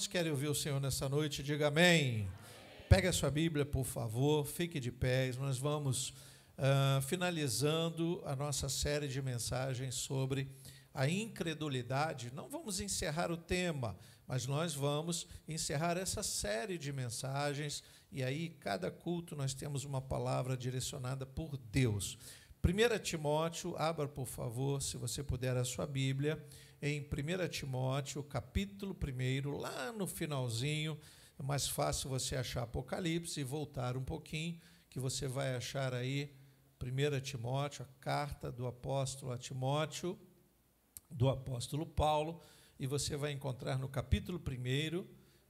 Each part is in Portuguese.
Quantos querem ouvir o Senhor nessa noite? Diga amém. Pegue a sua Bíblia, por favor, fique de pé. Nós vamos finalizando a nossa série de mensagens sobre a incredulidade. Não vamos encerrar o tema, mas nós vamos encerrar essa série de mensagens, e aí cada culto nós temos uma palavra direcionada por Deus. 1 Timóteo, abra por favor, se você puder, a sua Bíblia, em 1 Timóteo, capítulo 1, lá no finalzinho. É mais fácil você achar Apocalipse e voltar um pouquinho, que você vai achar aí 1 Timóteo, a carta do apóstolo a Timóteo, do apóstolo Paulo, e você vai encontrar no capítulo 1,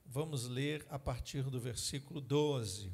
vamos ler a partir do versículo 12.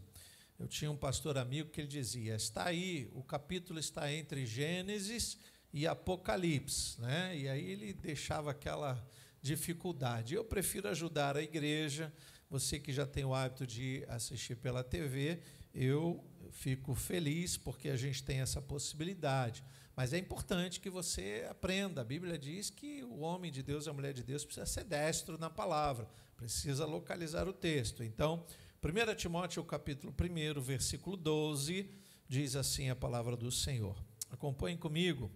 Eu tinha um pastor amigo que ele dizia, está aí, o capítulo está entre Gênesis e Apocalipse, né? E aí ele deixava aquela dificuldade. Eu prefiro ajudar a igreja. Você que já tem o hábito de assistir pela TV, eu fico feliz porque a gente tem essa possibilidade. Mas é importante que você aprenda. A Bíblia diz que o homem de Deus, a mulher de Deus, precisa ser destro na palavra, precisa localizar o texto. Então, 1 Timóteo, capítulo 1, versículo 12, diz assim a palavra do Senhor. Acompanhem comigo.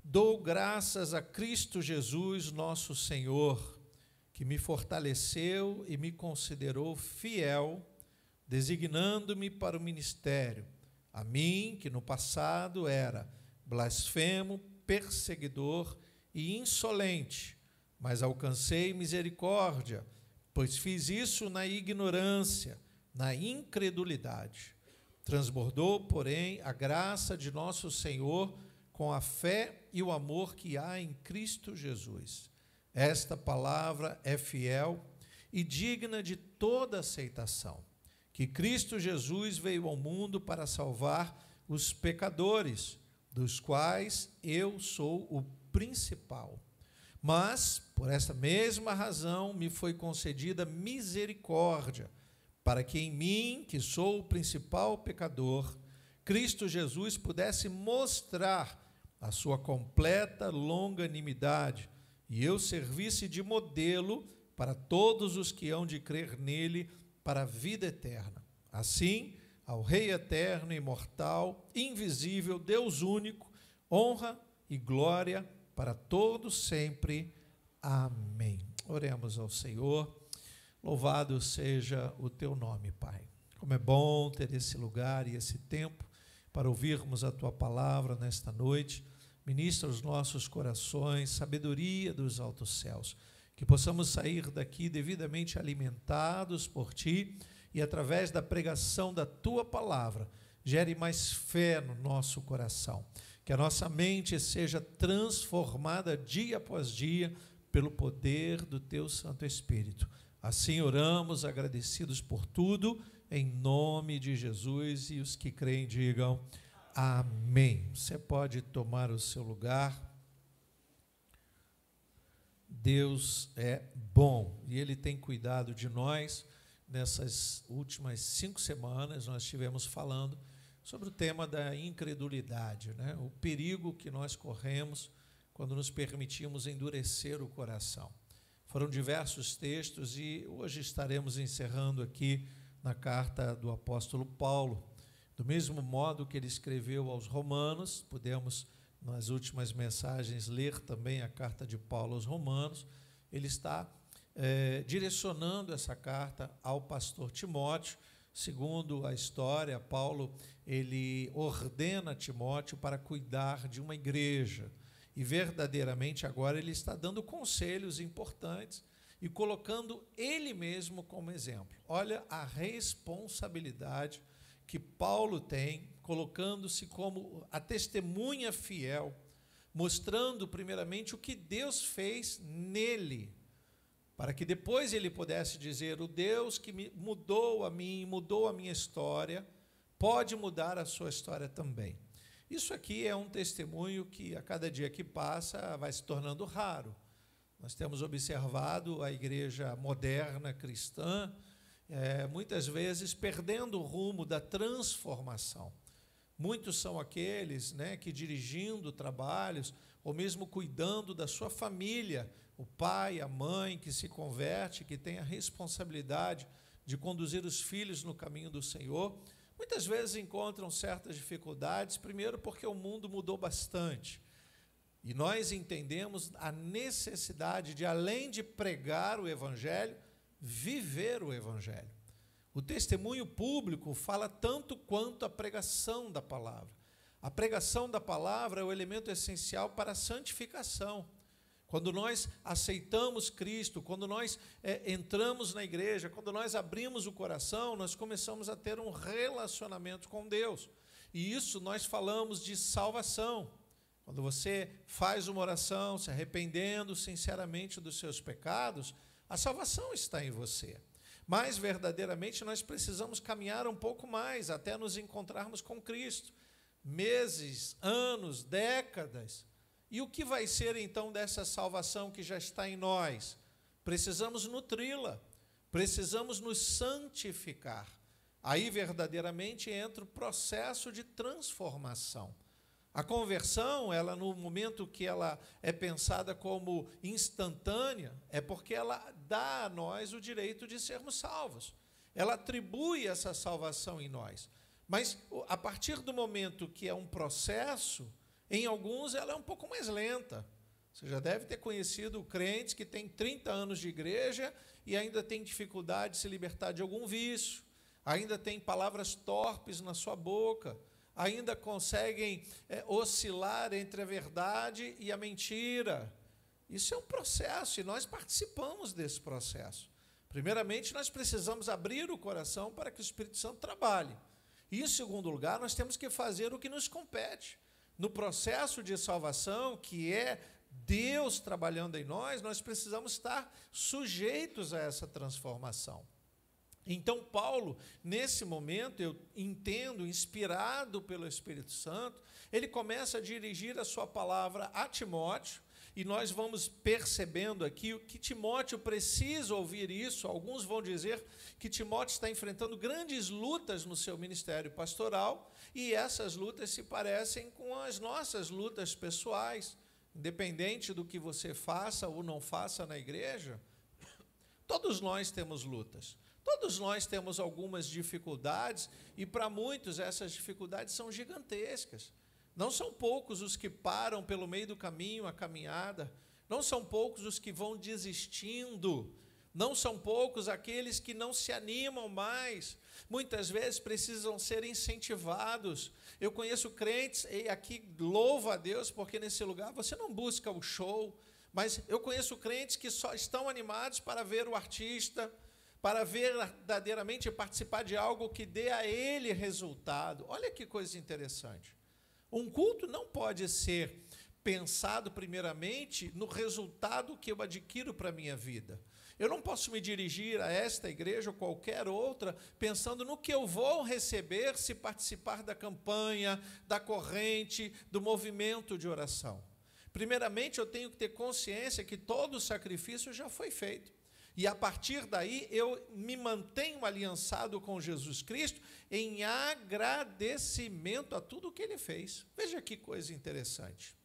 Dou graças a Cristo Jesus, nosso Senhor, que me fortaleceu e me considerou fiel, designando-me para o ministério. A mim, que no passado era blasfemo, perseguidor e insolente, mas alcancei misericórdia, pois fiz isso na ignorância, na incredulidade. Transbordou, porém, a graça de nosso Senhor com a fé e o amor que há em Cristo Jesus. Esta palavra é fiel e digna de toda aceitação, que Cristo Jesus veio ao mundo para salvar os pecadores, dos quais eu sou o principal. Mas, por esta mesma razão, me foi concedida misericórdia, para que em mim, que sou o principal pecador, Cristo Jesus pudesse mostrar a sua completa longanimidade, e eu servisse de modelo para todos os que hão de crer nele para a vida eterna. Assim, ao Rei eterno, imortal, invisível, Deus único, honra e glória para todos sempre. Amém. Oremos ao Senhor. Louvado seja o teu nome, Pai. Como é bom ter esse lugar e esse tempo para ouvirmos a tua palavra nesta noite. Ministra os nossos corações, sabedoria dos altos céus, que possamos sair daqui devidamente alimentados por ti e através da pregação da tua palavra, gere mais fé no nosso coração, que a nossa mente seja transformada dia após dia pelo poder do teu Santo Espírito. Assim oramos, agradecidos por tudo, em nome de Jesus, e os que creem digam amém. Você pode tomar o seu lugar. Deus é bom e Ele tem cuidado de nós. Nessas últimas 5 semanas nós estivemos falando sobre o tema da incredulidade, né? O perigo que nós corremos quando nos permitimos endurecer o coração. Foram diversos textos e hoje estaremos encerrando aqui na carta do apóstolo Paulo. Do mesmo modo que ele escreveu aos Romanos, podemos, nas últimas mensagens, ler também a carta de Paulo aos Romanos. Ele está direcionando essa carta ao pastor Timóteo. Segundo a história, Paulo ele ordena Timóteo para cuidar de uma igreja. E verdadeiramente agora ele está dando conselhos importantes e colocando ele mesmo como exemplo. Olha a responsabilidade que Paulo tem, colocando-se como a testemunha fiel, mostrando primeiramente o que Deus fez nele, para que depois ele pudesse dizer, o Deus que mudou a mim, mudou a minha história, pode mudar a sua história também. Isso aqui é um testemunho que a cada dia que passa vai se tornando raro. Nós temos observado a igreja moderna, cristã, muitas vezes perdendo o rumo da transformação. Muitos são aqueles, né, que dirigindo trabalhos ou mesmo cuidando da sua família, o pai, a mãe que se converte, que tem a responsabilidade de conduzir os filhos no caminho do Senhor, muitas vezes encontram certas dificuldades, primeiro porque o mundo mudou bastante. E nós entendemos a necessidade de, além de pregar o Evangelho, viver o Evangelho. O testemunho público fala tanto quanto a pregação da palavra. A pregação da palavra é o elemento essencial para a santificação. Quando nós aceitamos Cristo, quando nós entramos na igreja, quando nós abrimos o coração, nós começamos a ter um relacionamento com Deus. E isso nós falamos de salvação. Quando você faz uma oração, se arrependendo sinceramente dos seus pecados, a salvação está em você. Mas, verdadeiramente, nós precisamos caminhar um pouco mais, até nos encontrarmos com Cristo. Meses, anos, décadas. E o que vai ser, então, dessa salvação que já está em nós? Precisamos nutri-la, precisamos nos santificar. Aí, verdadeiramente, entra o processo de transformação. A conversão, ela, no momento que ela é pensada como instantânea, é porque ela dá a nós o direito de sermos salvos. Ela atribui essa salvação em nós. Mas, a partir do momento que é um processo, em alguns ela é um pouco mais lenta. Você já deve ter conhecido crentes que têm 30 anos de igreja e ainda tem dificuldade de se libertar de algum vício, ainda tem palavras torpes na sua boca, ainda conseguem oscilar entre a verdade e a mentira. Isso é um processo e nós participamos desse processo. Primeiramente, nós precisamos abrir o coração para que o Espírito Santo trabalhe. E, em segundo lugar, nós temos que fazer o que nos compete. No processo de salvação, que é Deus trabalhando em nós, nós precisamos estar sujeitos a essa transformação. Então, Paulo, nesse momento, eu entendo, inspirado pelo Espírito Santo, ele começa a dirigir a sua palavra a Timóteo, e nós vamos percebendo aqui que Timóteo precisa ouvir isso. Alguns vão dizer que Timóteo está enfrentando grandes lutas no seu ministério pastoral, e essas lutas se parecem com as nossas lutas pessoais. Independente do que você faça ou não faça na igreja, todos nós temos lutas. Todos nós temos algumas dificuldades, e para muitos essas dificuldades são gigantescas. Não são poucos os que param pelo meio do caminho a caminhada, não são poucos os que vão desistindo, não são poucos aqueles que não se animam mais, muitas vezes precisam ser incentivados. Eu conheço crentes, e aqui louvo a Deus, porque nesse lugar você não busca o show, mas eu conheço crentes que só estão animados para ver o artista, para verdadeiramente participar de algo que dê a ele resultado. Olha que coisa interessante. Um culto não pode ser pensado primeiramente no resultado que eu adquiro para a minha vida. Eu não posso me dirigir a esta igreja ou qualquer outra pensando no que eu vou receber se participar da campanha, da corrente, do movimento de oração. Primeiramente, eu tenho que ter consciência que todo o sacrifício já foi feito. E, a partir daí, eu me mantenho aliançado com Jesus Cristo em agradecimento a tudo o que Ele fez. Veja que coisa interessante.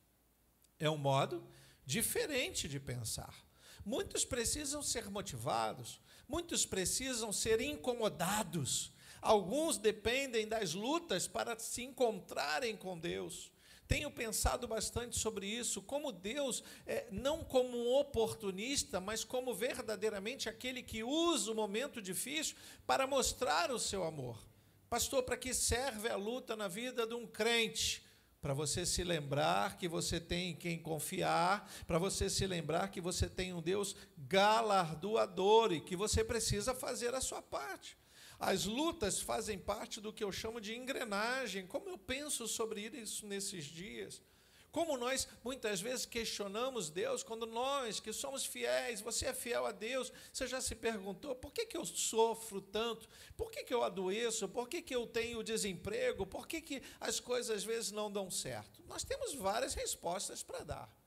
É um modo diferente de pensar. Muitos precisam ser motivados, muitos precisam ser incomodados. Alguns dependem das lutas para se encontrarem com Deus. Tenho pensado bastante sobre isso, como Deus, não como um oportunista, mas como verdadeiramente aquele que usa o momento difícil para mostrar o seu amor. Pastor, para que serve a luta na vida de um crente? Para você se lembrar que você tem em quem confiar, para você se lembrar que você tem um Deus galardoador e que você precisa fazer a sua parte. As lutas fazem parte do que eu chamo de engrenagem. Como eu penso sobre isso nesses dias? Como nós, muitas vezes, questionamos Deus, quando nós, que somos fiéis, você é fiel a Deus, você já se perguntou, por que eu sofro tanto? Por que eu adoeço? Por que eu tenho desemprego? Por que as coisas, às vezes, não dão certo? Nós temos várias respostas para dar.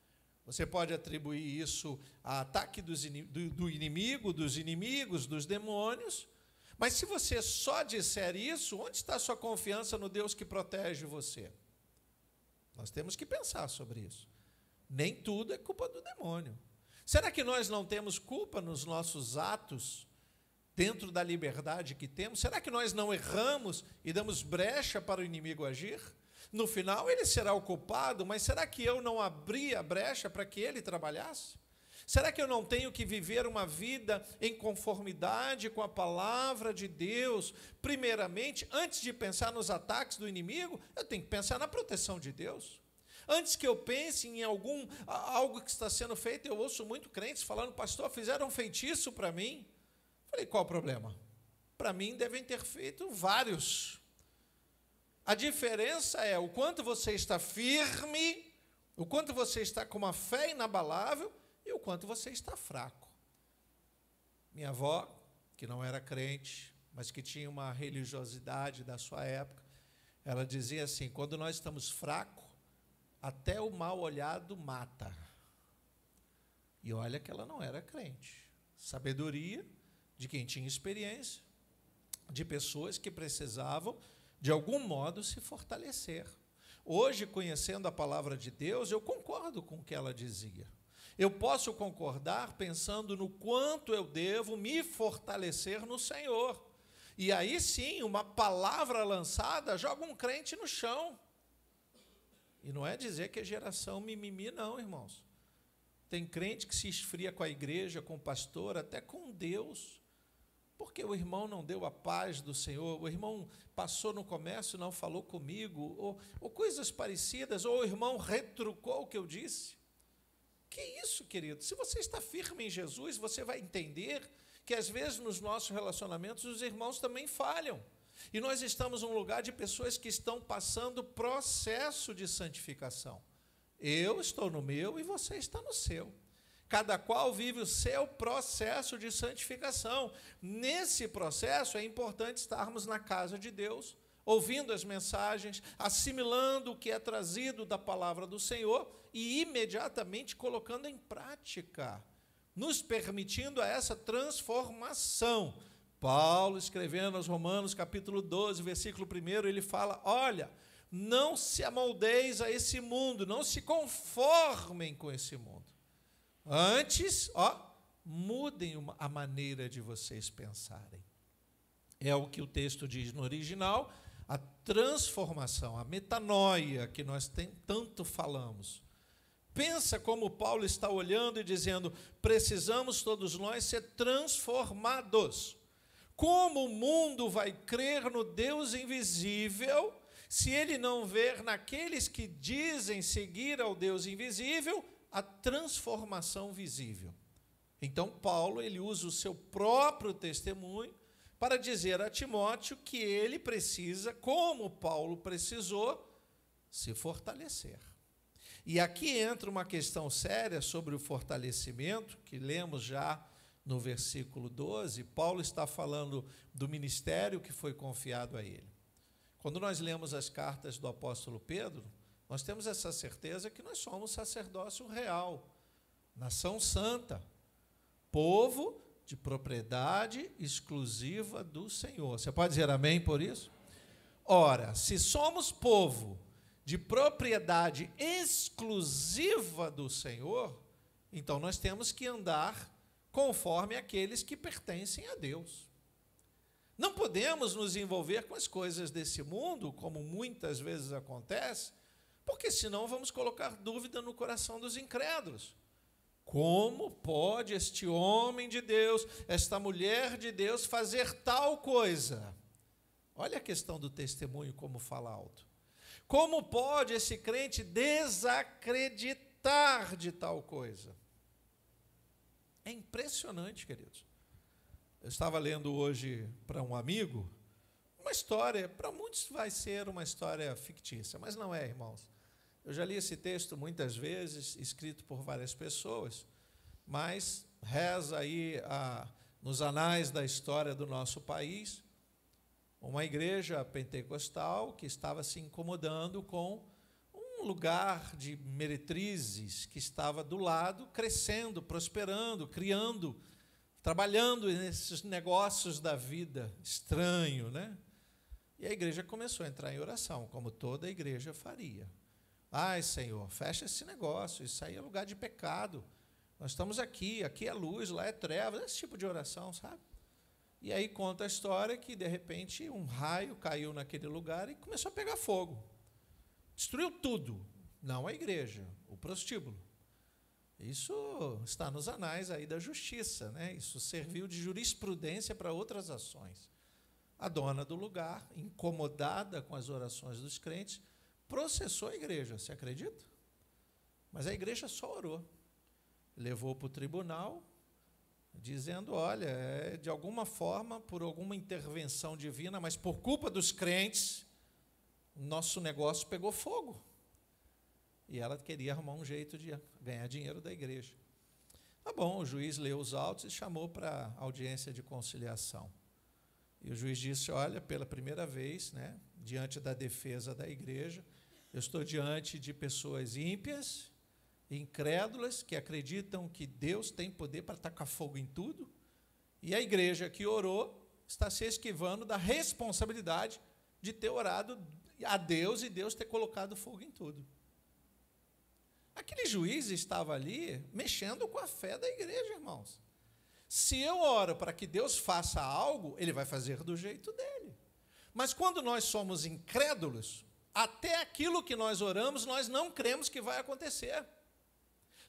Você pode atribuir isso a ataque do inimigo, dos inimigos, dos demônios. Mas se você só disser isso, onde está a sua confiança no Deus que protege você? Nós temos que pensar sobre isso. Nem tudo é culpa do demônio. Será que nós não temos culpa nos nossos atos, dentro da liberdade que temos? Será que nós não erramos e damos brecha para o inimigo agir? No final, ele será o culpado, mas será que eu não abri a brecha para que ele trabalhasse? Será que eu não tenho que viver uma vida em conformidade com a palavra de Deus? Primeiramente, antes de pensar nos ataques do inimigo, eu tenho que pensar na proteção de Deus. Antes que eu pense em algo que está sendo feito, eu ouço muito crentes falando: pastor, fizeram um feitiço para mim. Falei: qual o problema? Para mim devem ter feito vários. A diferença é o quanto você está firme, o quanto você está com uma fé inabalável e o quanto você está fraco. Minha avó, que não era crente, mas que tinha uma religiosidade da sua época, ela dizia assim: quando nós estamos fracos, até o mal olhado mata. E olha que ela não era crente. Sabedoria de quem tinha experiência, de pessoas que precisavam, de algum modo, se fortalecer. Hoje, conhecendo a palavra de Deus, eu concordo com o que ela dizia. Eu posso concordar pensando no quanto eu devo me fortalecer no Senhor. E aí sim, uma palavra lançada joga um crente no chão. E não é dizer que é geração mimimi, não, irmãos. Tem crente que se esfria com a igreja, com o pastor, até com Deus, porque o irmão não deu a paz do Senhor, o irmão passou no comércio e não falou comigo, ou coisas parecidas, ou o irmão retrucou o que eu disse. Que isso, querido? Se você está firme em Jesus, você vai entender que, às vezes, nos nossos relacionamentos, os irmãos também falham. E nós estamos num lugar de pessoas que estão passando processo de santificação. Eu estou no meu e você está no seu. Cada qual vive o seu processo de santificação. Nesse processo é importante estarmos na casa de Deus, ouvindo as mensagens, assimilando o que é trazido da palavra do Senhor e imediatamente colocando em prática, nos permitindo essa transformação. Paulo, escrevendo aos Romanos, capítulo 12, versículo 1, ele fala: olha, não se amoldeis a esse mundo, não se conformem com esse mundo. Antes, mudem a maneira de vocês pensarem. É o que o texto diz no original, a transformação, a metanoia que nós tanto falamos. Pensa como Paulo está olhando e dizendo: precisamos todos nós ser transformados. Como o mundo vai crer no Deus invisível se ele não ver naqueles que dizem seguir ao Deus invisível a transformação visível? Então, Paulo, ele usa o seu próprio testemunho para dizer a Timóteo que ele precisa, como Paulo precisou, se fortalecer. E aqui entra uma questão séria sobre o fortalecimento, que lemos já no versículo 12. Paulo está falando do ministério que foi confiado a ele. Quando nós lemos as cartas do apóstolo Pedro, nós temos essa certeza que nós somos sacerdócio real, nação santa, povo de propriedade exclusiva do Senhor. Você pode dizer amém por isso? Ora, se somos povo de propriedade exclusiva do Senhor, então nós temos que andar conforme aqueles que pertencem a Deus. Não podemos nos envolver com as coisas desse mundo, como muitas vezes acontece, porque senão vamos colocar dúvida no coração dos incrédulos. Como pode este homem de Deus, esta mulher de Deus fazer tal coisa? Olha a questão do testemunho, como fala alto. Como pode esse crente desacreditar de tal coisa? É impressionante, queridos. Eu estava lendo hoje para um amigo uma história, para muitos vai ser uma história fictícia, mas não é, irmãos. Eu já li esse texto muitas vezes, escrito por várias pessoas, mas reza aí nos anais da história do nosso país, uma igreja pentecostal que estava se incomodando com um lugar de meretrizes que estava do lado, crescendo, prosperando, criando, trabalhando nesses negócios da vida, estranho, né? E a igreja começou a entrar em oração, como toda a igreja faria. Ai, Senhor, fecha esse negócio, isso aí é lugar de pecado. Nós estamos aqui é luz, lá é trevas, esse tipo de oração, sabe? E aí conta a história que, de repente, um raio caiu naquele lugar e começou a pegar fogo. Destruiu tudo. Não a igreja, o prostíbulo. Isso está nos anais aí da justiça, né? Isso serviu de jurisprudência para outras ações. A dona do lugar, incomodada com as orações dos crentes, processou a igreja, você acredita? Mas a igreja só orou. Levou para o tribunal, dizendo, olha, de alguma forma, por alguma intervenção divina, mas por culpa dos crentes, nosso negócio pegou fogo. E ela queria arrumar um jeito de ganhar dinheiro da igreja. Tá bom, o juiz leu os autos e chamou para audiência de conciliação. E o juiz disse, olha, pela primeira vez, né, diante da defesa da igreja, eu estou diante de pessoas ímpias, incrédulas, que acreditam que Deus tem poder para tacar fogo em tudo, e a igreja que orou está se esquivando da responsabilidade de ter orado a Deus e Deus ter colocado fogo em tudo. Aquele juiz estava ali mexendo com a fé da igreja, irmãos. Se eu oro para que Deus faça algo, Ele vai fazer do jeito dele. Mas quando nós somos incrédulos, até aquilo que nós oramos, nós não cremos que vai acontecer.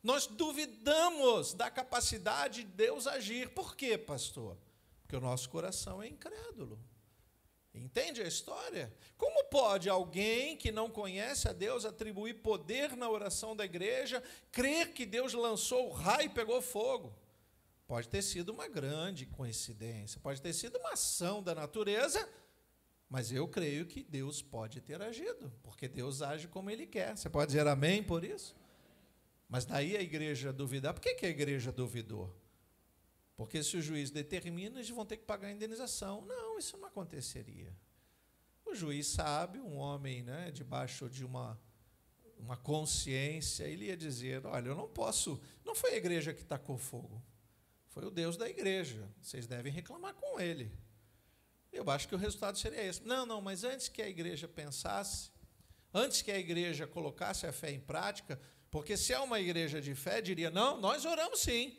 Nós duvidamos da capacidade de Deus agir. Por quê, pastor? Porque o nosso coração é incrédulo. Entende a história? Como pode alguém que não conhece a Deus atribuir poder na oração da igreja, crer que Deus lançou o raio e pegou fogo? Pode ter sido uma grande coincidência, pode ter sido uma ação da natureza, mas eu creio que Deus pode ter agido, porque Deus age como Ele quer. Você pode dizer amém por isso? Mas daí a igreja duvidar. Por que a igreja duvidou? Porque se o juiz determina, eles vão ter que pagar a indenização. Não, isso não aconteceria. O juiz sábio, um homem, né, debaixo de uma consciência, ele ia dizer, olha, eu não posso, não foi a igreja que tacou fogo, foi o Deus da igreja, vocês devem reclamar com ele. Eu acho que o resultado seria esse. Não, mas antes que a igreja pensasse, antes que a igreja colocasse a fé em prática, porque se é uma igreja de fé, diria, não, nós oramos sim,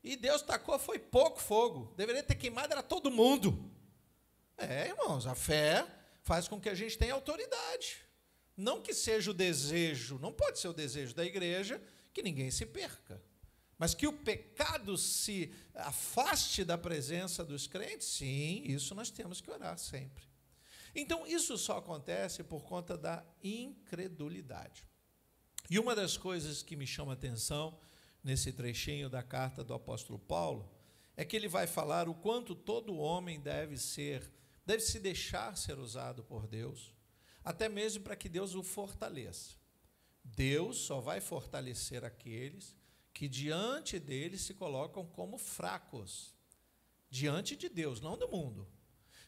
e Deus tacou, foi pouco fogo, deveria ter queimado, era todo mundo. Irmãos, a fé faz com que a gente tenha autoridade, não que seja o desejo, não pode ser o desejo da igreja, que ninguém se perca, mas que o pecado se afaste da presença dos crentes, sim, isso nós temos que orar sempre. Então, isso só acontece por conta da incredulidade. E uma das coisas que me chama a atenção nesse trechinho da carta do apóstolo Paulo, é que ele vai falar o quanto todo homem deve se deixar ser usado por Deus, até mesmo para que Deus o fortaleça. Deus só vai fortalecer aqueles que diante dele se colocam como fracos, diante de Deus, não do mundo.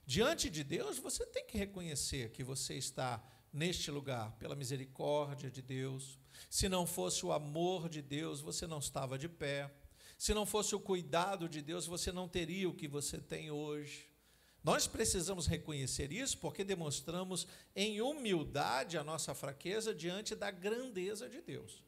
Diante de Deus, você tem que reconhecer que você está neste lugar pela misericórdia de Deus. Se não fosse o amor de Deus, você não estava de pé. Se não fosse o cuidado de Deus, você não teria o que você tem hoje. Nós precisamos reconhecer isso porque demonstramos em humildade a nossa fraqueza diante da grandeza de Deus.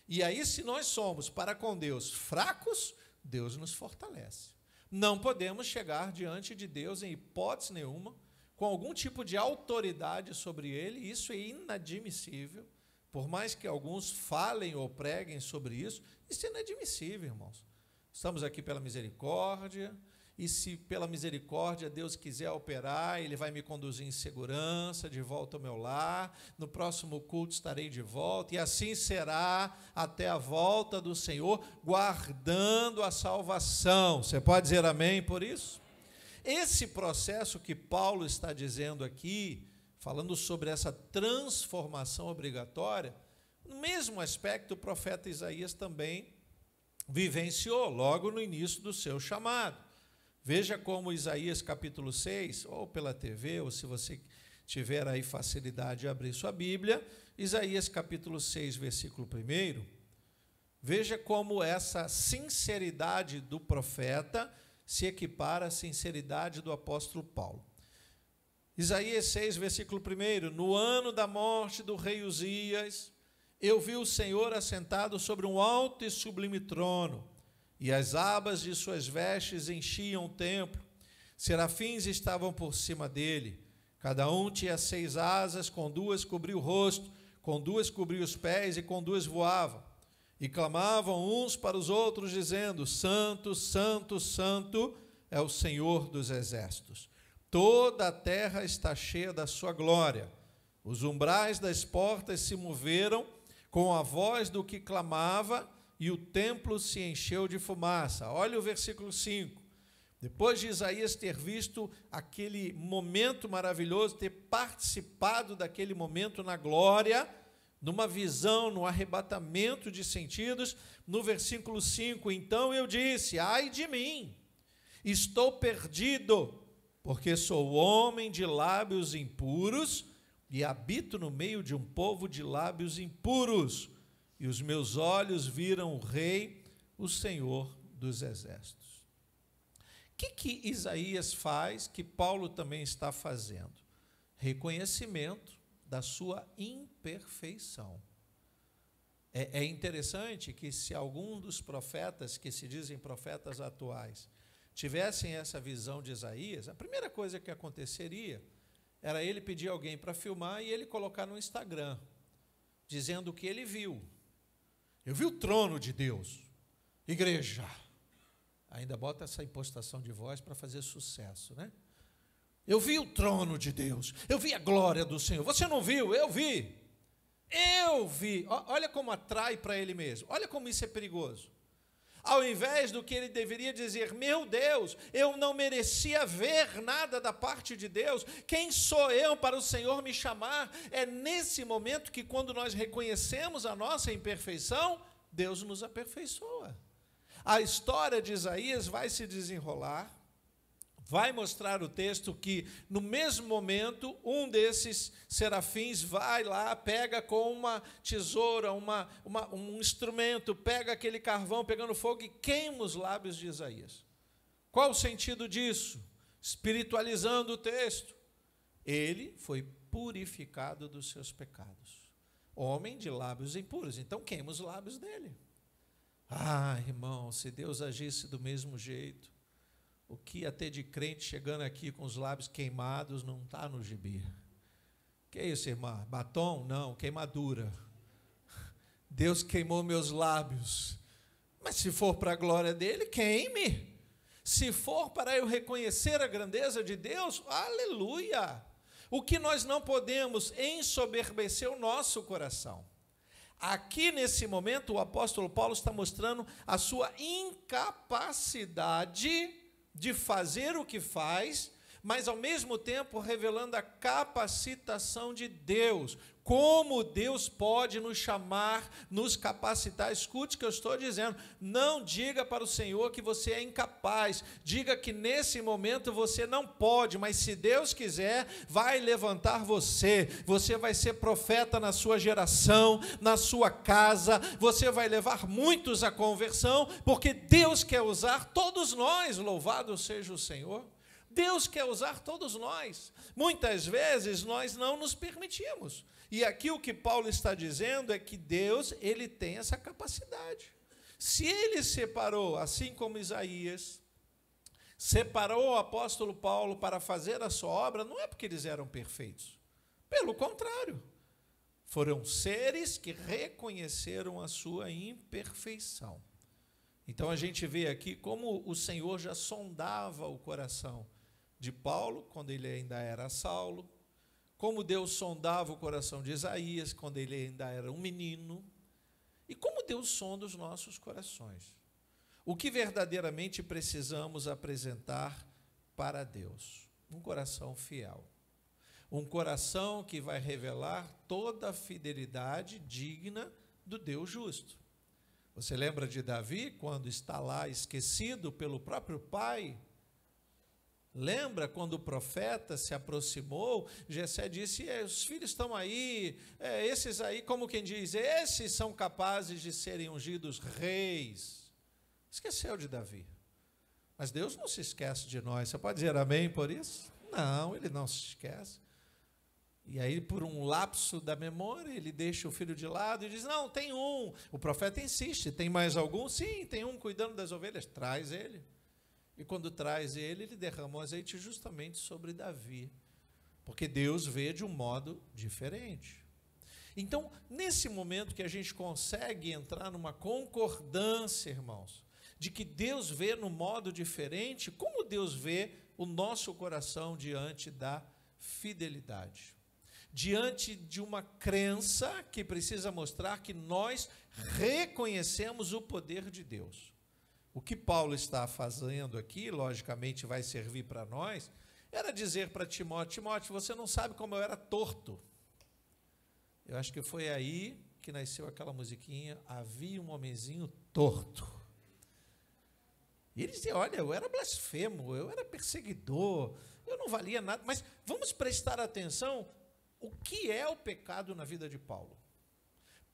E aí, se nós somos para com Deus fracos, Deus nos fortalece. Não podemos chegar diante de Deus em hipótese nenhuma, com algum tipo de autoridade sobre Ele, isso é inadmissível. Por mais que alguns falem ou preguem sobre isso é inadmissível, irmãos. Estamos aqui pela misericórdia, e se pela misericórdia Deus quiser operar, Ele vai me conduzir em segurança, de volta ao meu lar, no próximo culto estarei de volta, e assim será até a volta do Senhor, guardando a salvação. Você pode dizer amém por isso? Esse processo que Paulo está dizendo aqui, falando sobre essa transformação obrigatória, no mesmo aspecto o profeta Isaías também vivenciou, logo no início do seu chamado. Veja como Isaías capítulo 6, ou pela TV, ou se você tiver aí facilidade de abrir sua Bíblia, Isaías capítulo 6, versículo 1, veja como essa sinceridade do profeta se equipara à sinceridade do apóstolo Paulo. Isaías 6, versículo 1, no ano da morte do rei Uzias, Eu vi o Senhor assentado sobre um alto e sublime trono, e as abas de suas vestes enchiam o templo. Serafins estavam por cima dele. Cada um tinha 6 asas, com 2 cobria o rosto, com 2 cobria os pés e com 2 voava. E clamavam uns para os outros, dizendo: Santo, Santo, Santo é o Senhor dos exércitos. Toda a terra está cheia da sua glória. Os umbrais das portas se moveram com a voz do que clamava, e o templo se encheu de fumaça. Olha o versículo 5. Depois de Isaías ter visto aquele momento maravilhoso, ter participado daquele momento na glória, numa visão, no arrebatamento de sentidos, no versículo 5, então eu disse: ai de mim, estou perdido, porque sou homem de lábios impuros e habito no meio de um povo de lábios impuros, e os meus olhos viram o Rei, o Senhor dos exércitos. O que Isaías faz, que Paulo também está fazendo? Reconhecimento da sua imperfeição. É interessante que, se algum dos profetas, que se dizem profetas atuais, tivessem essa visão de Isaías, a primeira coisa que aconteceria era ele pedir alguém para filmar e ele colocar no Instagram, dizendo o que ele viu. Eu vi o trono de Deus, igreja. Ainda bota essa impostação de voz para fazer sucesso, né? Eu vi o trono de Deus, eu vi a glória do Senhor. Você não viu? Eu vi. Eu vi. Olha como atrai para ele mesmo. Olha como isso é perigoso. Ao invés do que ele deveria dizer: meu Deus, eu não merecia ver nada da parte de Deus, quem sou eu para o Senhor me chamar? É nesse momento que, quando nós reconhecemos a nossa imperfeição, Deus nos aperfeiçoa. A história de Isaías vai se desenrolar, vai mostrar o texto que, no mesmo momento, um desses serafins vai lá, pega com uma tesoura, um instrumento, pega aquele carvão pegando fogo e queima os lábios de Isaías. Qual o sentido disso? Espiritualizando o texto. Ele foi purificado dos seus pecados. Homem de lábios impuros, então queima os lábios dele. Ah, irmão, se Deus agisse do mesmo jeito, o que ia ter de crente chegando aqui com os lábios queimados não está no gibi. Que é isso, irmã? Batom? Não, queimadura. Deus queimou meus lábios. Mas se for para a glória dele, queime. Se for para eu reconhecer a grandeza de Deus, aleluia. O que nós não podemos ensoberbecer o nosso coração. Aqui, nesse momento, o apóstolo Paulo está mostrando a sua incapacidade de fazer o que faz, mas, ao mesmo tempo, revelando a capacitação de Deus. Como Deus pode nos chamar, nos capacitar. Escute o que eu estou dizendo. Não diga para o Senhor que você é incapaz. Diga que nesse momento você não pode, mas se Deus quiser, vai levantar você. Você vai ser profeta na sua geração, na sua casa. Você vai levar muitos à conversão, porque Deus quer usar todos nós. Louvado seja o Senhor. Deus quer usar todos nós. Muitas vezes nós não nos permitimos. E aqui o que Paulo está dizendo é que Deus, ele tem essa capacidade. Se ele separou, assim como Isaías, separou o apóstolo Paulo para fazer a sua obra, não é porque eles eram perfeitos. Pelo contrário, foram seres que reconheceram a sua imperfeição. Então a gente vê aqui como o Senhor já sondava o coração de Paulo, quando ele ainda era Saulo, como Deus sondava o coração de Isaías, quando ele ainda era um menino, e como Deus sonda os nossos corações. O que verdadeiramente precisamos apresentar para Deus? Um coração fiel. Um coração que vai revelar toda a fidelidade digna do Deus justo. Você lembra de Davi, quando está lá esquecido pelo próprio pai? Lembra quando o profeta se aproximou? Jessé disse: os filhos estão aí, esses aí, como quem diz, esses são capazes de serem ungidos reis. Esqueceu de Davi. Mas Deus não se esquece de nós. Você pode dizer amém por isso? Não, ele não se esquece. E aí, por um lapso da memória, ele deixa o filho de lado e diz, não, tem um. O profeta insiste, tem mais algum? Sim, tem um cuidando das ovelhas, traz ele. E quando traz ele, ele derrama o azeite justamente sobre Davi, porque Deus vê de um modo diferente. Então, nesse momento que a gente consegue entrar numa concordância, irmãos, de que Deus vê no modo diferente, como Deus vê o nosso coração diante da fidelidade? Diante de uma crença que precisa mostrar que nós reconhecemos o poder de Deus. O que Paulo está fazendo aqui, logicamente vai servir para nós, era dizer para Timóteo, Timóteo, você não sabe como eu era torto. Eu acho que foi aí que nasceu aquela musiquinha, havia um homenzinho torto. E ele dizia, olha, eu era blasfemo, eu era perseguidor, eu não valia nada, mas vamos prestar atenção o que é o pecado na vida de Paulo.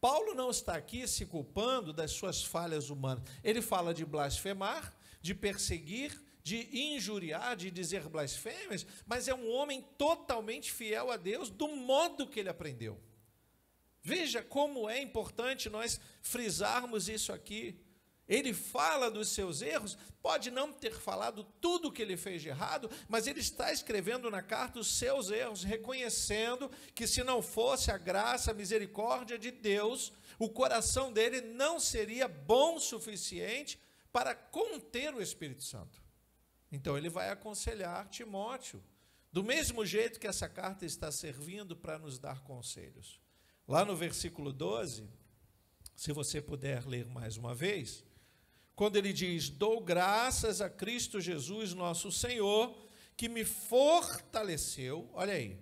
Paulo não está aqui se culpando das suas falhas humanas. Ele fala de blasfemar, de perseguir, de injuriar, de dizer blasfêmias, mas é um homem totalmente fiel a Deus do modo que ele aprendeu. Veja como é importante nós frisarmos isso aqui. Ele fala dos seus erros, pode não ter falado tudo o que ele fez de errado, mas ele está escrevendo na carta os seus erros, reconhecendo que se não fosse a graça, a misericórdia de Deus, o coração dele não seria bom o suficiente para conter o Espírito Santo. Então ele vai aconselhar Timóteo, do mesmo jeito que essa carta está servindo para nos dar conselhos. Lá no versículo 12, se você puder ler mais uma vez, quando ele diz, dou graças a Cristo Jesus, nosso Senhor, que me fortaleceu, olha aí,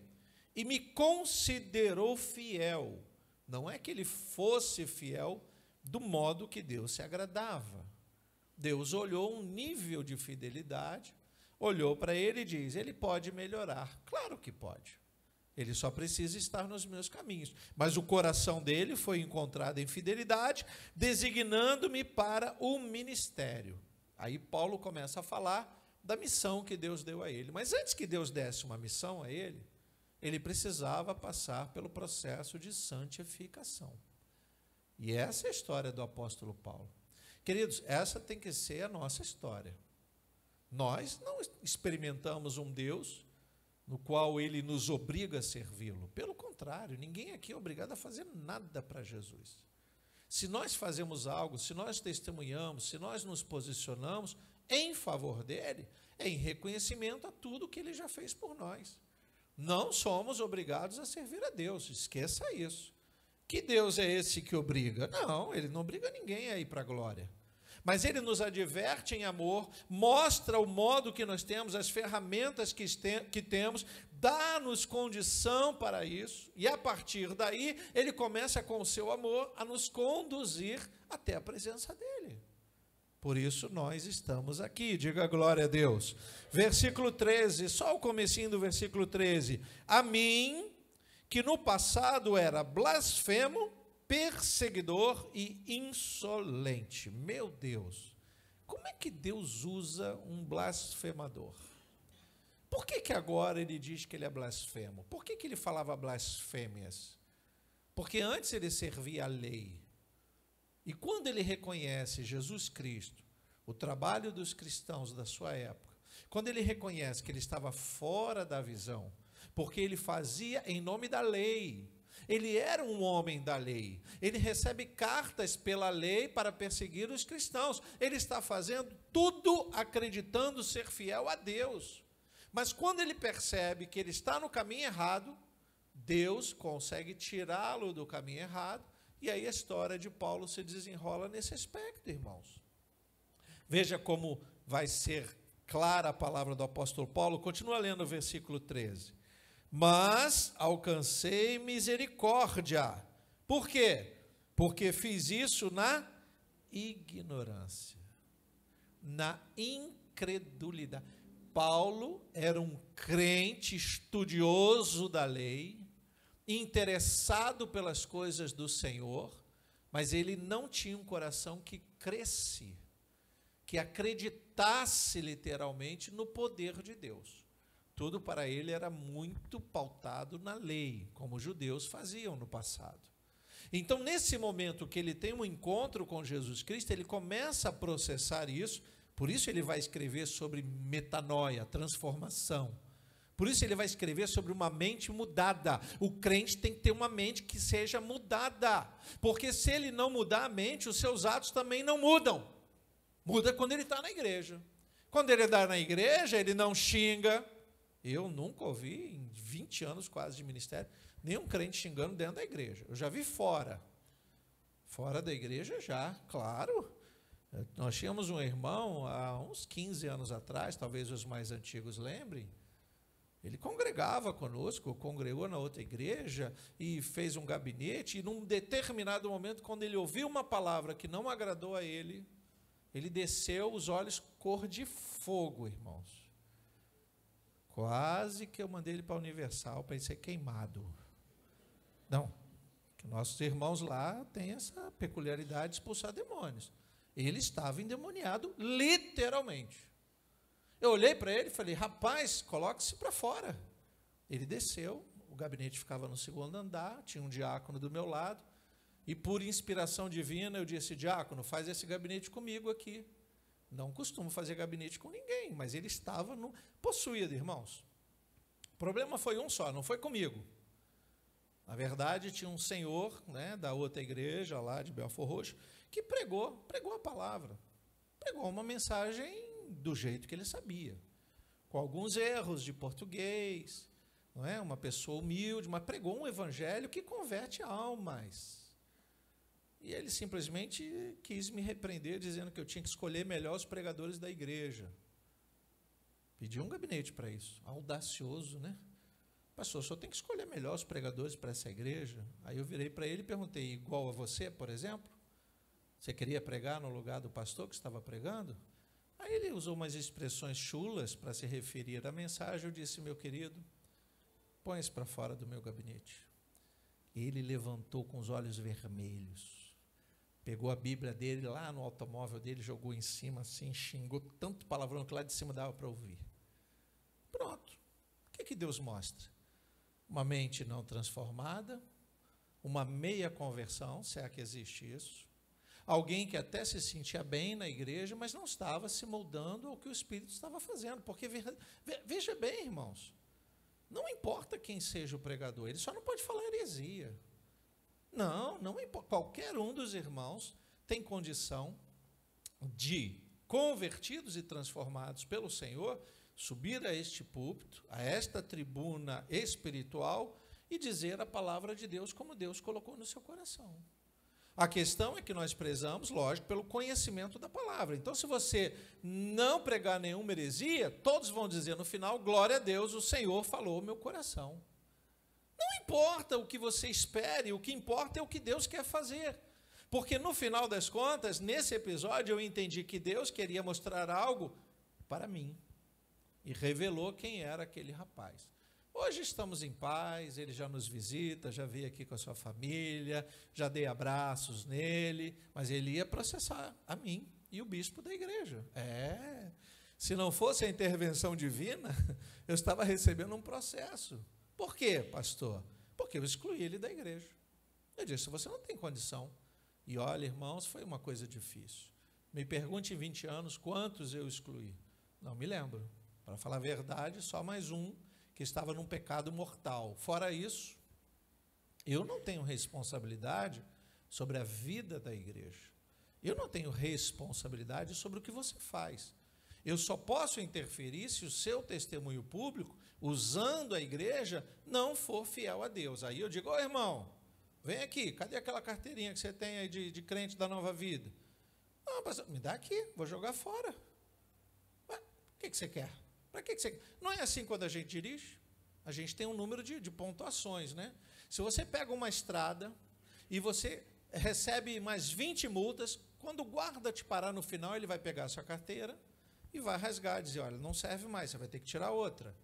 e me considerou fiel. Não é que ele fosse fiel do modo que Deus se agradava. Deus olhou um nível de fidelidade, olhou para ele e diz, ele pode melhorar. Claro que pode. Ele só precisa estar nos meus caminhos. Mas o coração dele foi encontrado em fidelidade, designando-me para o ministério. Aí Paulo começa a falar da missão que Deus deu a ele. Mas antes que Deus desse uma missão a ele, ele precisava passar pelo processo de santificação. E essa é a história do apóstolo Paulo. Queridos, essa tem que ser a nossa história. Nós não experimentamos um Deus no qual ele nos obriga a servi-lo. Pelo contrário, ninguém aqui é obrigado a fazer nada para Jesus. Se nós fazemos algo, se nós testemunhamos, se nós nos posicionamos em favor dele, é em reconhecimento a tudo que ele já fez por nós. Não somos obrigados a servir a Deus, esqueça isso. Que Deus é esse que obriga? Não, ele não obriga ninguém a ir para a glória. Mas ele nos adverte em amor, mostra o modo que nós temos, as ferramentas que temos, dá-nos condição para isso, e a partir daí, ele começa com o seu amor a nos conduzir até a presença dele. Por isso nós estamos aqui, diga glória a Deus. Versículo 13, só o comecinho do versículo 13. A mim, que no passado era blasfemo, perseguidor e insolente. Meu Deus, como é que Deus usa um blasfemador? Por que agora ele diz que ele é blasfemo? Por que ele falava blasfêmias? Porque antes ele servia a lei. E quando ele reconhece Jesus Cristo, o trabalho dos cristãos da sua época, quando ele reconhece que ele estava fora da visão, porque ele fazia em nome da lei, ele era um homem da lei, ele recebe cartas pela lei para perseguir os cristãos, ele está fazendo tudo acreditando ser fiel a Deus, mas quando ele percebe que ele está no caminho errado, Deus consegue tirá-lo do caminho errado, e aí a história de Paulo se desenrola nesse aspecto, irmãos. Veja como vai ser clara a palavra do apóstolo Paulo, continua lendo o versículo 13. Mas alcancei misericórdia. Por quê? Porque fiz isso na ignorância, na incredulidade. Paulo era um crente estudioso da lei, interessado pelas coisas do Senhor, mas ele não tinha um coração que cresce, que acreditasse literalmente no poder de Deus. Tudo para ele era muito pautado na lei, como os judeus faziam no passado. Então, nesse momento que ele tem um encontro com Jesus Cristo, ele começa a processar isso, por isso ele vai escrever sobre metanoia, transformação. Por isso ele vai escrever sobre uma mente mudada. O crente tem que ter uma mente que seja mudada, porque se ele não mudar a mente, os seus atos também não mudam. Muda quando ele está na igreja. Quando ele está na igreja, ele não xinga. Eu nunca ouvi, em 20 anos quase de ministério, nenhum crente xingando dentro da igreja. Eu já vi fora. Fora da igreja já, claro. Nós tínhamos um irmão há uns 15 anos atrás, talvez os mais antigos lembrem. Ele congregava conosco, congregou na outra igreja e fez um gabinete, e num determinado momento, quando ele ouviu uma palavra que não agradou a ele, ele desceu os olhos cor de fogo, irmãos. Quase que eu mandei ele para a Universal para ele ser queimado. Não, que nossos irmãos lá têm essa peculiaridade de expulsar demônios. Ele estava endemoniado, literalmente. Eu olhei para ele e falei, rapaz, coloque-se para fora. Ele desceu, o gabinete ficava no segundo andar, tinha um diácono do meu lado, e por inspiração divina eu disse, diácono, faz esse gabinete comigo aqui. Não costumo fazer gabinete com ninguém, mas ele estava possuído, irmãos. O problema foi um só, não foi comigo. Na verdade, tinha um senhor, né, da outra igreja lá de Belford Roxo, que pregou a palavra, pregou uma mensagem do jeito que ele sabia, com alguns erros de português, não é? Uma pessoa humilde, mas pregou um evangelho que converte almas. E ele simplesmente quis me repreender, dizendo que eu tinha que escolher melhor os pregadores da igreja. Pediu um gabinete para isso, audacioso, né? Pastor, o senhor tem que escolher melhor os pregadores para essa igreja? Aí eu virei para ele e perguntei, igual a você, por exemplo? Você queria pregar no lugar do pastor que estava pregando? Aí ele usou umas expressões chulas para se referir à mensagem. Eu disse, meu querido, põe-se para fora do meu gabinete. Ele levantou com os olhos vermelhos, pegou a Bíblia dele lá no automóvel dele, jogou em cima assim, xingou tanto palavrão que lá de cima dava para ouvir. Pronto. O que Deus mostra? Uma mente não transformada, uma meia conversão, se é que existe isso. Alguém que até se sentia bem na igreja, mas não estava se moldando ao que o Espírito estava fazendo. Porque, veja bem, irmãos, não importa quem seja o pregador, ele só não pode falar heresia. Não importa. Qualquer um dos irmãos tem condição de, convertidos e transformados pelo Senhor, subir a este púlpito, a esta tribuna espiritual e dizer a palavra de Deus como Deus colocou no seu coração. A questão é que nós prezamos, lógico, pelo conhecimento da palavra. Então, se você não pregar nenhuma heresia, todos vão dizer no final, glória a Deus, o Senhor falou ao meu coração. Não importa o que você espere, o que importa é o que Deus quer fazer. Porque no final das contas, nesse episódio, eu entendi que Deus queria mostrar algo para mim. E revelou quem era aquele rapaz. Hoje estamos em paz, ele já nos visita, já veio aqui com a sua família, já dei abraços nele, mas ele ia processar a mim e o bispo da igreja. Se não fosse a intervenção divina, eu estava recebendo um processo. Por quê, pastor? Porque eu excluí ele da igreja. Eu disse, você não tem condição. E olha, irmãos, foi uma coisa difícil. Me pergunte em 20 anos quantos eu excluí. Não me lembro. Para falar a verdade, só mais um que estava num pecado mortal. Fora isso, eu não tenho responsabilidade sobre a vida da igreja. Eu não tenho responsabilidade sobre o que você faz. Eu só posso interferir se o seu testemunho público, usando a igreja, não for fiel a Deus. Aí eu digo, irmão, vem aqui, cadê aquela carteirinha que você tem aí de crente da Nova Vida? Não, pastor, me dá aqui, vou jogar fora. Ué, o que você quer? Para que você... Não é assim quando a gente dirige? A gente tem um número de pontuações, né? Se você pega uma estrada e você recebe mais 20 multas, quando o guarda te parar no final, ele vai pegar a sua carteira e vai rasgar, dizer, olha, não serve mais, você vai ter que tirar outra.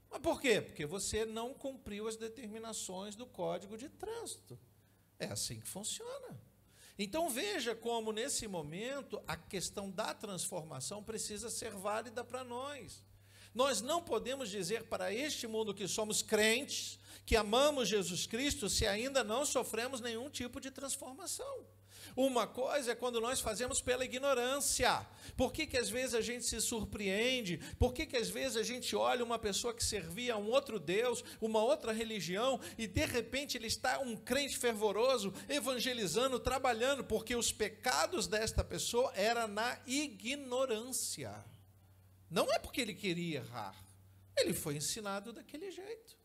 Mas por quê? Porque você não cumpriu as determinações do Código de Trânsito. É assim que funciona. Então veja como, nesse momento, a questão da transformação precisa ser válida para nós. Nós não podemos dizer para este mundo que somos crentes, que amamos Jesus Cristo, se ainda não sofremos nenhum tipo de transformação. Uma coisa é quando nós fazemos pela ignorância. Por que às vezes a gente se surpreende? Por que às vezes a gente olha uma pessoa que servia a um outro Deus, uma outra religião, e de repente ele está um crente fervoroso, evangelizando, trabalhando, porque os pecados desta pessoa eram na ignorância. Não é porque ele queria errar, ele foi ensinado daquele jeito.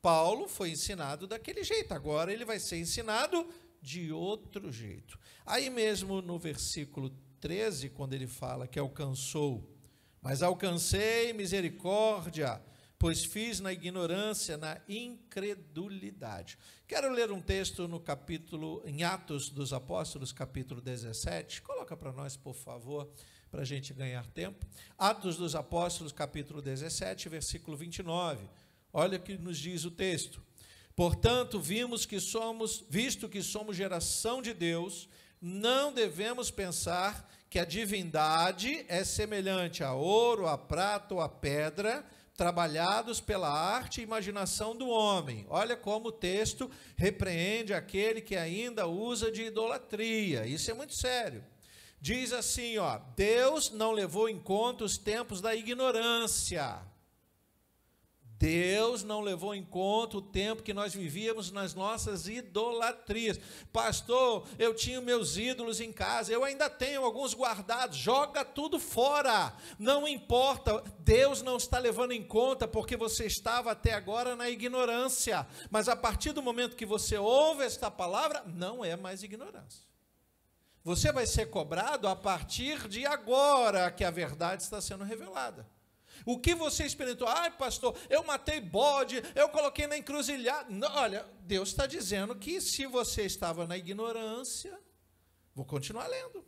Paulo foi ensinado daquele jeito, agora ele vai ser ensinado de outro jeito. Aí mesmo no versículo 13, quando ele fala que alcançou, mas alcancei misericórdia, pois fiz na ignorância, na incredulidade. Quero ler um texto no capítulo, em Atos dos Apóstolos, capítulo 17, coloca para nós, por favor, para a gente ganhar tempo. Atos dos Apóstolos, capítulo 17, versículo 29. Olha o que nos diz o texto. Portanto, visto que somos geração de Deus, não devemos pensar que a divindade é semelhante a ouro, a prata ou a pedra, trabalhados pela arte e imaginação do homem. Olha como o texto repreende aquele que ainda usa de idolatria. Isso é muito sério. Diz assim, Deus não levou em conta os tempos da ignorância. Deus não levou em conta o tempo que nós vivíamos nas nossas idolatrias. Pastor, eu tinha meus ídolos em casa, eu ainda tenho alguns guardados, joga tudo fora. Não importa, Deus não está levando em conta porque você estava até agora na ignorância. Mas a partir do momento que você ouve esta palavra, não é mais ignorância. Você vai ser cobrado a partir de agora que a verdade está sendo revelada. O que você experimentou? Pastor, eu matei bode, eu coloquei na encruzilhada. Não, olha, Deus está dizendo que se você estava na ignorância, vou continuar lendo.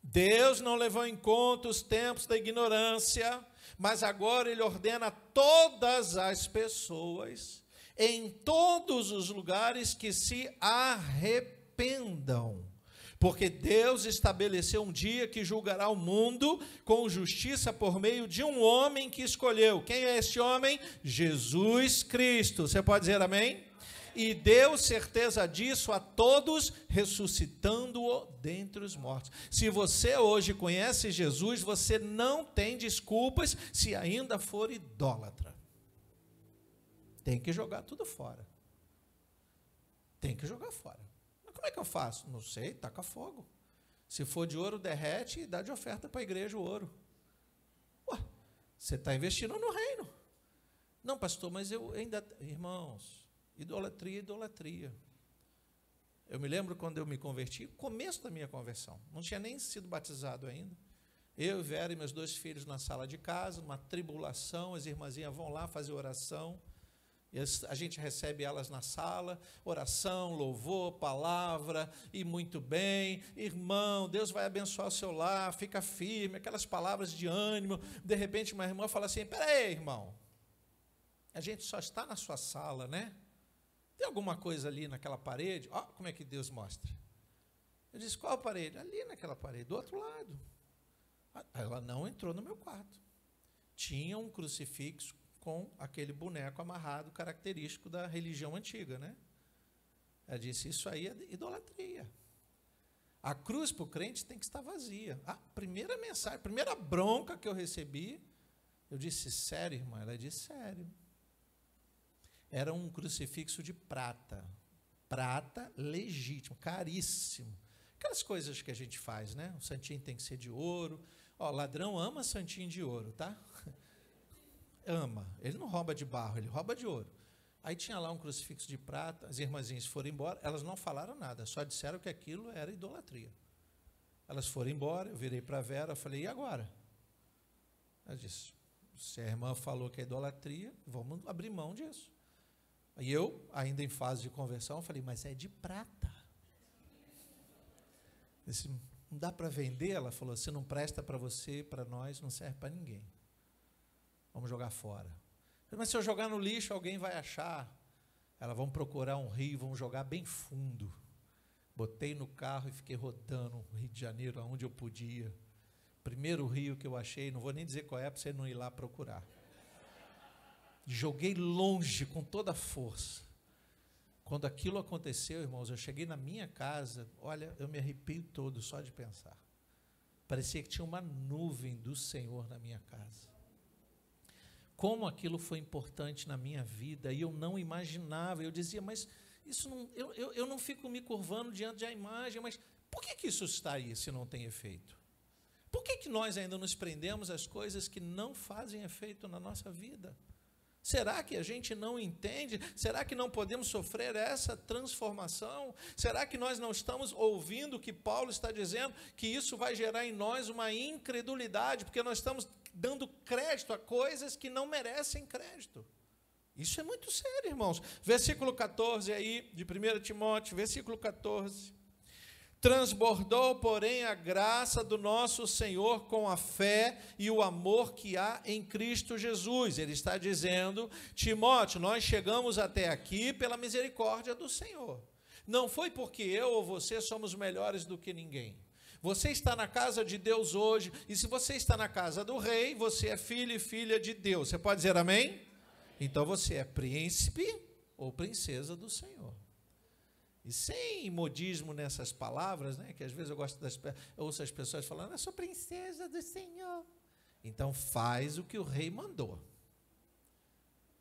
Deus não levou em conta os tempos da ignorância, mas agora Ele ordena a todas as pessoas, em todos os lugares, que se arrependam. Porque Deus estabeleceu um dia que julgará o mundo com justiça por meio de um homem que escolheu. Quem é esse homem? Jesus Cristo. Você pode dizer amém? E deu certeza disso a todos, ressuscitando-o dentre os mortos. Se você hoje conhece Jesus, você não tem desculpas se ainda for idólatra. Tem que jogar tudo fora. Tem que jogar fora. Como é que eu faço? Não sei, taca fogo. Se for de ouro, derrete e dá de oferta para a igreja o ouro. Você está investindo no reino. Não, pastor, mas eu ainda... Irmãos, idolatria, idolatria. Eu me lembro quando eu me converti, começo da minha conversão, não tinha nem sido batizado ainda. Eu, Vera e meus 2 filhos na sala de casa, uma tribulação, as irmãzinhas vão lá fazer oração. A gente recebe elas na sala, oração, louvor, palavra, e muito bem, irmão, Deus vai abençoar o seu lar, fica firme, aquelas palavras de ânimo. De repente uma irmã fala assim, peraí, irmão, a gente só está na sua sala, né? Tem alguma coisa ali naquela parede? Como é que Deus mostra. Eu disse, qual parede? Ali naquela parede, do outro lado. Ela não entrou no meu quarto. Tinha um crucifixo com aquele boneco amarrado, característico da religião antiga, né? Ela disse, isso aí é idolatria. A cruz para o crente tem que estar vazia. A primeira mensagem, a primeira bronca que eu recebi, eu disse, sério, irmã? Ela disse, sério. Era um crucifixo de prata legítimo, caríssimo. Aquelas coisas que a gente faz, né? O santinho tem que ser de ouro. Ladrão ama santinho de ouro, tá? Ama, ele não rouba de barro, ele rouba de ouro. Aí tinha lá um crucifixo de prata, as irmãzinhas foram embora, elas não falaram nada, só disseram que aquilo era idolatria. Elas foram embora, eu virei para a Vera, falei, e agora? Ela disse, se a irmã falou que é idolatria, vamos abrir mão disso. E eu, ainda em fase de conversão, falei, mas é de prata. Eu disse, não dá para vender? Ela falou, se não presta para você, para nós, não serve para ninguém. Vamos jogar fora. Mas se eu jogar no lixo, alguém vai achar. Ela, vamos procurar um rio, vamos jogar bem fundo. Botei no carro e fiquei rodando o Rio de Janeiro, aonde eu podia. Primeiro rio que eu achei, não vou nem dizer qual é, para você não ir lá procurar. Joguei longe com toda a força. Quando aquilo aconteceu, irmãos, eu cheguei na minha casa, olha, eu me arrepio todo só de pensar. Parecia que tinha uma nuvem do Senhor na minha casa. Como aquilo foi importante na minha vida, e eu não imaginava, eu dizia, mas isso não, eu não fico me curvando diante da imagem, mas por que isso está aí se não tem efeito? Por que nós ainda nos prendemos às coisas que não fazem efeito na nossa vida? Será que a gente não entende? Será que não podemos sofrer essa transformação? Será que nós não estamos ouvindo o que Paulo está dizendo? Que isso vai gerar em nós uma incredulidade, porque nós estamos dando crédito a coisas que não merecem crédito. Isso é muito sério, irmãos. Versículo 14 aí, de 1 Timóteo, versículo 14. Transbordou, porém, a graça do nosso Senhor com a fé e o amor que há em Cristo Jesus. Ele está dizendo, Timóteo, nós chegamos até aqui pela misericórdia do Senhor. Não foi porque eu ou você somos melhores do que ninguém. Você está na casa de Deus hoje, e se você está na casa do rei, você é filho e filha de Deus. Você pode dizer amém? Então você é príncipe ou princesa do Senhor. E sem modismo nessas palavras, né, que às vezes eu ouço as pessoas falando, eu sou princesa do Senhor. Então faz o que o rei mandou.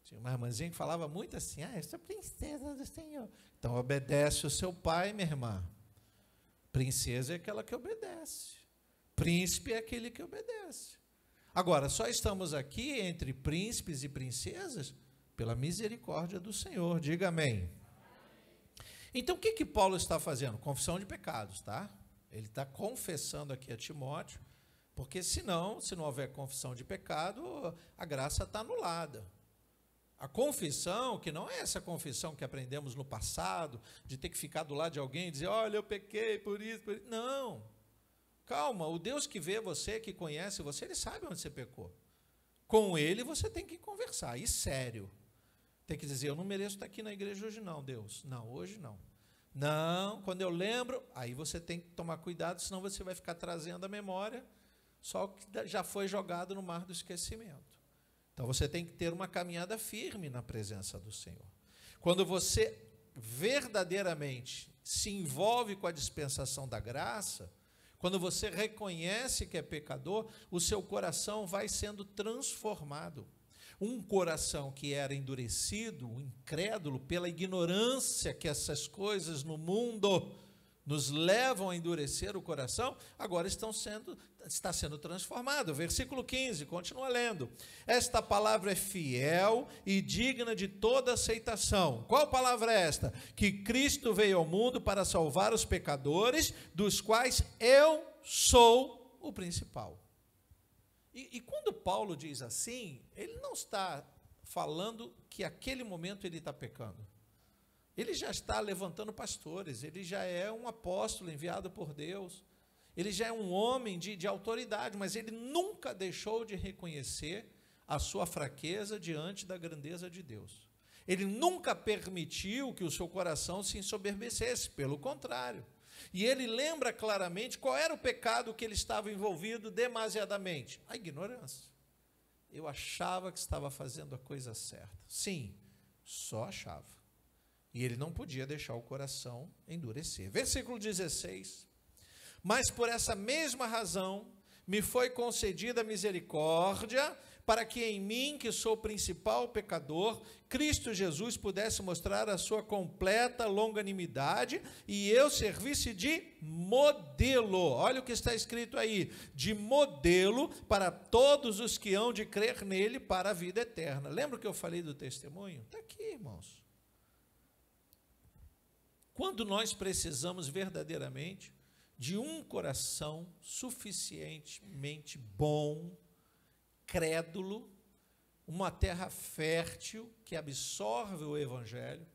Tinha uma irmãzinha que falava muito assim, eu sou princesa do Senhor. Então obedece o seu pai, minha irmã. Princesa é aquela que obedece. Príncipe é aquele que obedece. Agora, só estamos aqui entre príncipes e princesas pela misericórdia do Senhor. Diga amém. Então, o que Paulo está fazendo? Confissão de pecados, tá? Ele está confessando aqui a Timóteo, porque senão, se não houver confissão de pecado, a graça está anulada. A confissão, que não é essa confissão que aprendemos no passado, de ter que ficar do lado de alguém e dizer, olha, eu pequei por isso, por isso. Não. Calma, o Deus que vê você, que conhece você, ele sabe onde você pecou. Com ele você tem que conversar, e sério. Tem que dizer, eu não mereço estar aqui na igreja hoje não, Deus. Não, hoje não. Não, quando eu lembro, aí você tem que tomar cuidado, senão você vai ficar trazendo à memória só o que já foi jogado no mar do esquecimento. Então você tem que ter uma caminhada firme na presença do Senhor. Quando você verdadeiramente se envolve com a dispensação da graça, quando você reconhece que é pecador, o seu coração vai sendo transformado. Um coração que era endurecido, incrédulo, pela ignorância que essas coisas no mundo nos levam a endurecer o coração, agora está sendo transformado. Versículo 15, continua lendo. Esta palavra é fiel e digna de toda aceitação. Qual palavra é esta? Que Cristo veio ao mundo para salvar os pecadores, dos quais eu sou o principal. E quando Paulo diz assim, ele não está falando que aquele momento ele está pecando. Ele já está levantando pastores, ele já é um apóstolo enviado por Deus, ele já é um homem de autoridade, mas ele nunca deixou de reconhecer a sua fraqueza diante da grandeza de Deus. Ele nunca permitiu que o seu coração se ensoberbecesse, pelo contrário. E ele lembra claramente qual era o pecado que ele estava envolvido demasiadamente. A ignorância. Eu achava que estava fazendo a coisa certa. Sim, só achava. E ele não podia deixar o coração endurecer. Versículo 16. Mas por essa mesma razão me foi concedida misericórdia, para que em mim, que sou o principal pecador, Cristo Jesus pudesse mostrar a sua completa longanimidade e eu servisse de modelo. Olha o que está escrito aí, de modelo para todos os que hão de crer nele para a vida eterna. Lembra que eu falei do testemunho? Está aqui, irmãos. Quando nós precisamos verdadeiramente de um coração suficientemente bom, crédulo, uma terra fértil que absorve o Evangelho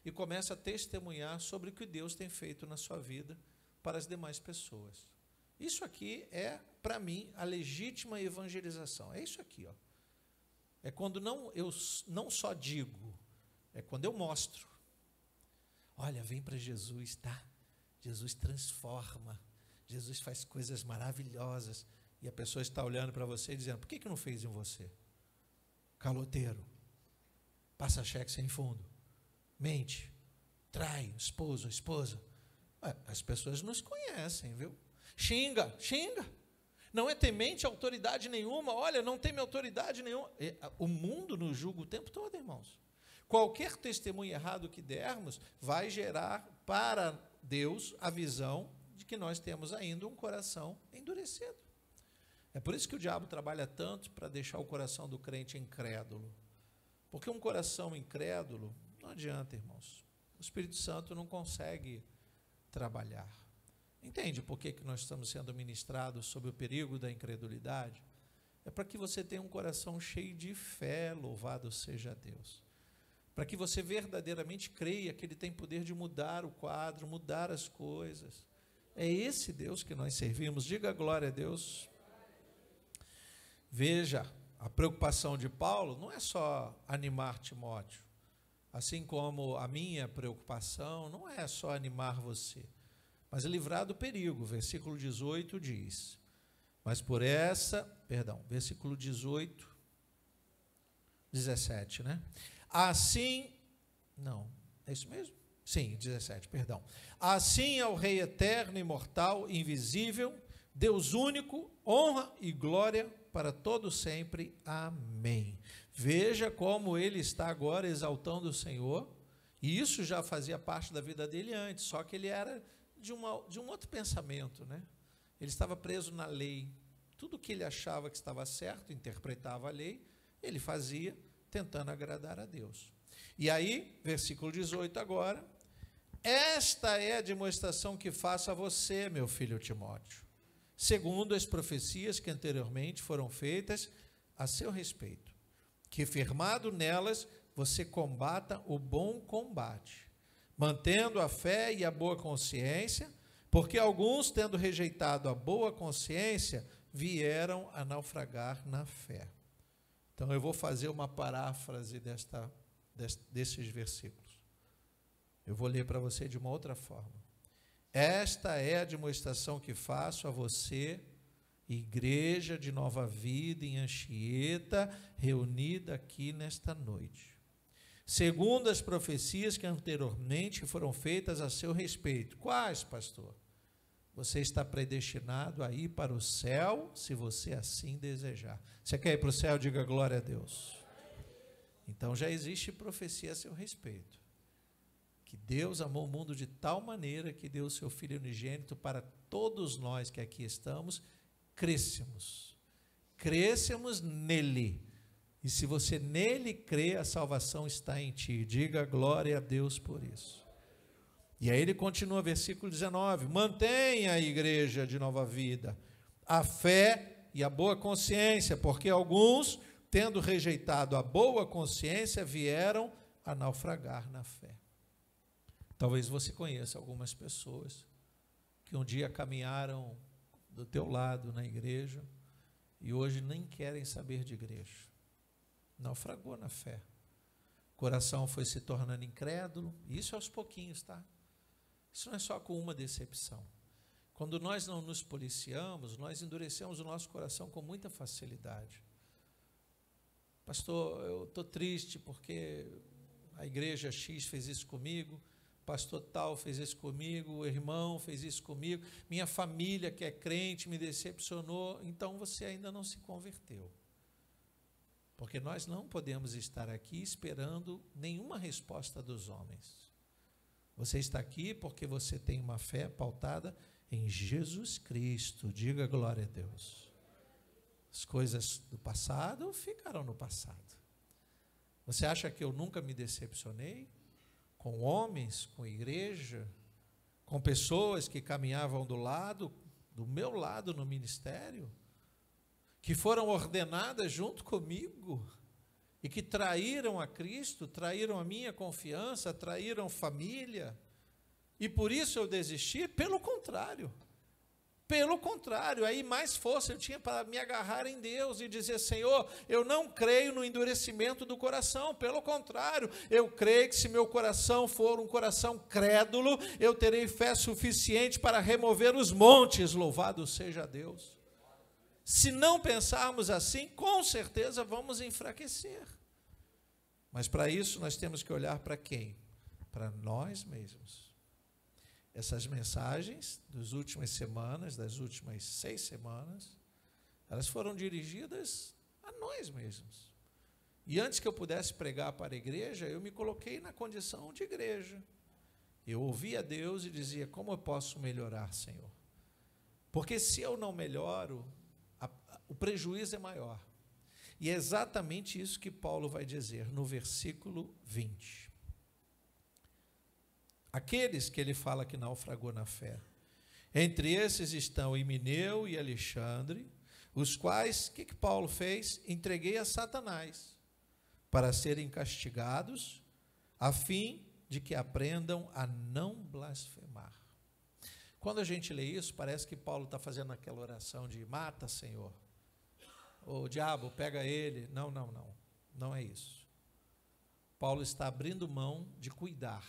e começa a testemunhar sobre o que Deus tem feito na sua vida para as demais pessoas. Isso aqui é, para mim, a legítima evangelização. É isso aqui, ó. É quando eu não só digo, é quando eu mostro. Olha, vem para Jesus, tá? Jesus transforma, Jesus faz coisas maravilhosas. E a pessoa está olhando para você e dizendo, por que não fez em você? Caloteiro, passa cheque sem fundo, mente, trai esposo, esposa. As pessoas nos conhecem, viu? Xinga. Não é temente a autoridade nenhuma. Olha, não teme autoridade nenhuma. O mundo nos julga o tempo todo, irmãos. Qualquer testemunho errado que dermos vai gerar para Deus a visão de que nós temos ainda um coração endurecido. É por isso que o diabo trabalha tanto para deixar o coração do crente incrédulo. Porque um coração incrédulo, não adianta, irmãos. O Espírito Santo não consegue trabalhar. Entende por que nós estamos sendo ministrados sobre o perigo da incredulidade? É para que você tenha um coração cheio de fé, louvado seja Deus. Para que você verdadeiramente creia que Ele tem poder de mudar o quadro, mudar as coisas. É esse Deus que nós servimos. Diga glória a Deus. Veja, a preocupação de Paulo não é só animar Timóteo, assim como a minha preocupação não é só animar você, mas livrar do perigo. Versículo 18 diz, versículo 17, né? Assim, não, é isso mesmo? Sim, 17, perdão. Assim ao Rei eterno, imortal, invisível, Deus único, honra e glória para todo sempre. Amém. Veja como ele está agora exaltando o Senhor, e isso já fazia parte da vida dele antes, só que ele era de um outro pensamento, né? Ele estava preso na lei. Tudo que ele achava que estava certo, interpretava a lei, ele fazia, tentando agradar a Deus. E aí, versículo 18 agora, esta é a demonstração que faço a você, meu filho Timóteo, segundo as profecias que anteriormente foram feitas a seu respeito, que firmado nelas, você combata o bom combate, mantendo a fé e a boa consciência, porque alguns, tendo rejeitado a boa consciência, vieram a naufragar na fé. Então, eu vou fazer uma paráfrase desses versículos. Eu vou ler para você de uma outra forma. Esta é a demonstração que faço a você, igreja de Nova Vida em Anchieta, reunida aqui nesta noite. Segundo as profecias que anteriormente foram feitas a seu respeito. Quais, pastor? Você está predestinado a ir para o céu, se você assim desejar. Você quer ir para o céu? Diga glória a Deus. Então já existe profecia a seu respeito. Que Deus amou o mundo de tal maneira que deu o seu Filho unigênito para todos nós que aqui estamos, crescemos nele. E se você nele crê, a salvação está em ti. Diga glória a Deus por isso. E aí ele continua, versículo 19, mantenha a igreja de Nova Vida, a fé e a boa consciência, porque alguns, tendo rejeitado a boa consciência, vieram a naufragar na fé. Talvez você conheça algumas pessoas que um dia caminharam do teu lado na igreja e hoje nem querem saber de igreja. Naufragou na fé. O coração foi se tornando incrédulo, e isso aos pouquinhos, tá? Isso não é só com uma decepção. Quando nós não nos policiamos, nós endurecemos o nosso coração com muita facilidade. Pastor, eu estou triste porque a igreja X fez isso comigo, pastor tal fez isso comigo, o irmão fez isso comigo, minha família que é crente me decepcionou. Então você ainda não se converteu. Porque nós não podemos estar aqui esperando nenhuma resposta dos homens. Você está aqui porque você tem uma fé pautada em Jesus Cristo. Diga glória a Deus. As coisas do passado ficaram no passado. Você acha que eu nunca me decepcionei com homens, com igreja, com pessoas que caminhavam do meu lado no ministério, que foram ordenadas junto comigo e que traíram a Cristo, traíram a minha confiança, traíram família, e por isso eu desisti? Pelo contrário, aí mais força eu tinha para me agarrar em Deus e dizer, Senhor, eu não creio no endurecimento do coração, pelo contrário, eu creio que se meu coração for um coração crédulo, eu terei fé suficiente para remover os montes, louvado seja Deus. Se não pensarmos assim, com certeza vamos enfraquecer. Mas para isso nós temos que olhar para quem? Para nós mesmos. Essas mensagens das últimas semanas, das últimas 6 semanas, elas foram dirigidas a nós mesmos. E antes que eu pudesse pregar para a igreja, eu me coloquei na condição de igreja. Eu ouvia Deus e dizia: como eu posso melhorar, Senhor? Porque se eu não melhoro, o prejuízo é maior. E é exatamente isso que Paulo vai dizer no versículo 20. Aqueles que ele fala que naufragou na fé. Entre esses estão Himeneu e Alexandre, os quais, o que Paulo fez? Entreguei a Satanás, para serem castigados, a fim de que aprendam a não blasfemar. Quando a gente lê isso, parece que Paulo está fazendo aquela oração de: mata, Senhor. O diabo, pega ele. Não, não, não. Não é isso. Paulo está abrindo mão de cuidar.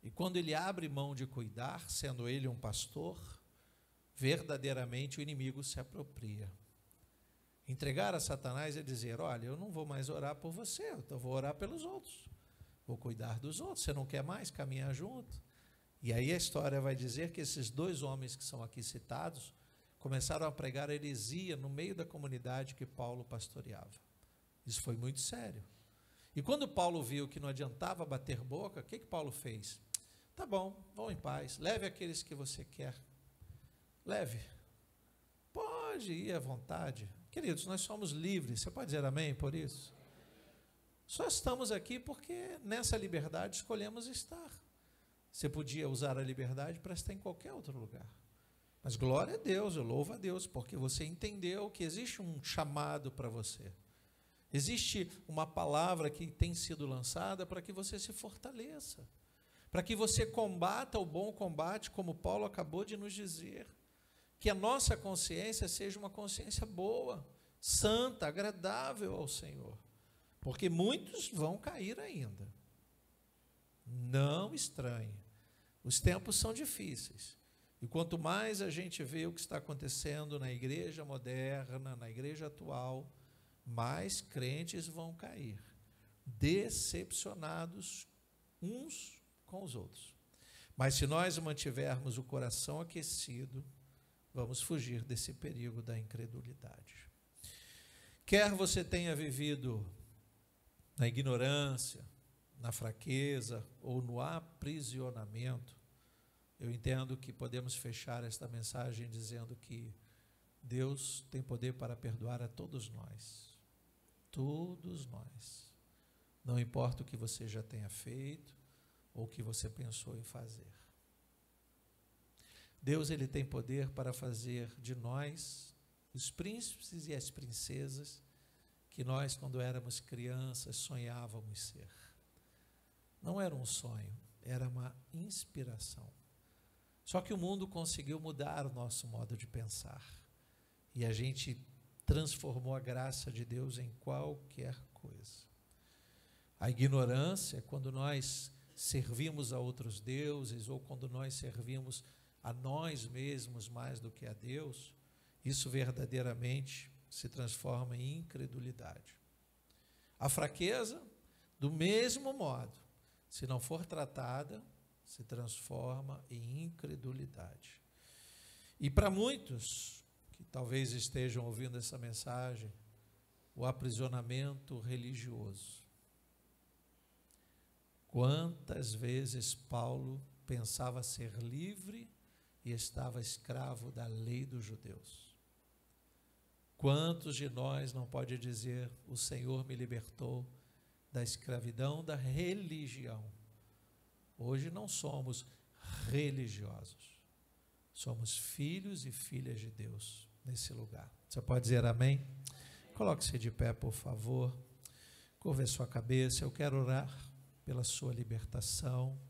E quando ele abre mão de cuidar, sendo ele um pastor, verdadeiramente o inimigo se apropria. Entregar a Satanás é dizer: olha, eu não vou mais orar por você, eu vou orar pelos outros. Vou cuidar dos outros. Você não quer mais caminhar junto? E aí a história vai dizer que esses 2 homens que são aqui citados começaram a pregar heresia no meio da comunidade que Paulo pastoreava. Isso foi muito sério. E quando Paulo viu que não adiantava bater boca, o que Paulo fez? Tá bom, vão em paz, leve aqueles que você quer. Leve. Pode ir à vontade. Queridos, nós somos livres. Você pode dizer amém por isso? Só estamos aqui porque nessa liberdade escolhemos estar. Você podia usar a liberdade para estar em qualquer outro lugar. Mas glória a Deus, eu louvo a Deus, porque você entendeu que existe um chamado para você. Existe uma palavra que tem sido lançada para que você se fortaleça, para que você combata o bom combate, como Paulo acabou de nos dizer. Que a nossa consciência seja uma consciência boa, santa, agradável ao Senhor. Porque muitos vão cair ainda. Não estranhe. Os tempos são difíceis. E quanto mais a gente vê o que está acontecendo na igreja moderna, na igreja atual, mais crentes vão cair, decepcionados uns com os outros. Mas se nós mantivermos o coração aquecido, vamos fugir desse perigo da incredulidade. Quer você tenha vivido na ignorância, na fraqueza ou no aprisionamento, eu entendo que podemos fechar esta mensagem dizendo que Deus tem poder para perdoar a todos nós. Todos nós. Não importa o que você já tenha feito ou o que você pensou em fazer. Deus, ele tem poder para fazer de nós os príncipes e as princesas que nós, quando éramos crianças, sonhávamos ser. Não era um sonho, era uma inspiração. Só que o mundo conseguiu mudar o nosso modo de pensar. E a gente transformou a graça de Deus em qualquer coisa. A ignorância é quando nós servimos a outros deuses ou quando nós servimos a nós mesmos mais do que a Deus, isso verdadeiramente se transforma em incredulidade. A fraqueza, do mesmo modo, se não for tratada, se transforma em incredulidade. E para muitos que talvez estejam ouvindo essa mensagem, o aprisionamento religioso. Quantas vezes Paulo pensava ser livre e estava escravo da lei dos judeus? Quantos de nós não pode dizer: o Senhor me libertou da escravidão da religião? Hoje não somos religiosos, somos filhos e filhas de Deus nesse lugar. Você pode dizer amém? Coloque-se de pé, por favor. Curva a sua cabeça. Eu quero orar pela sua libertação.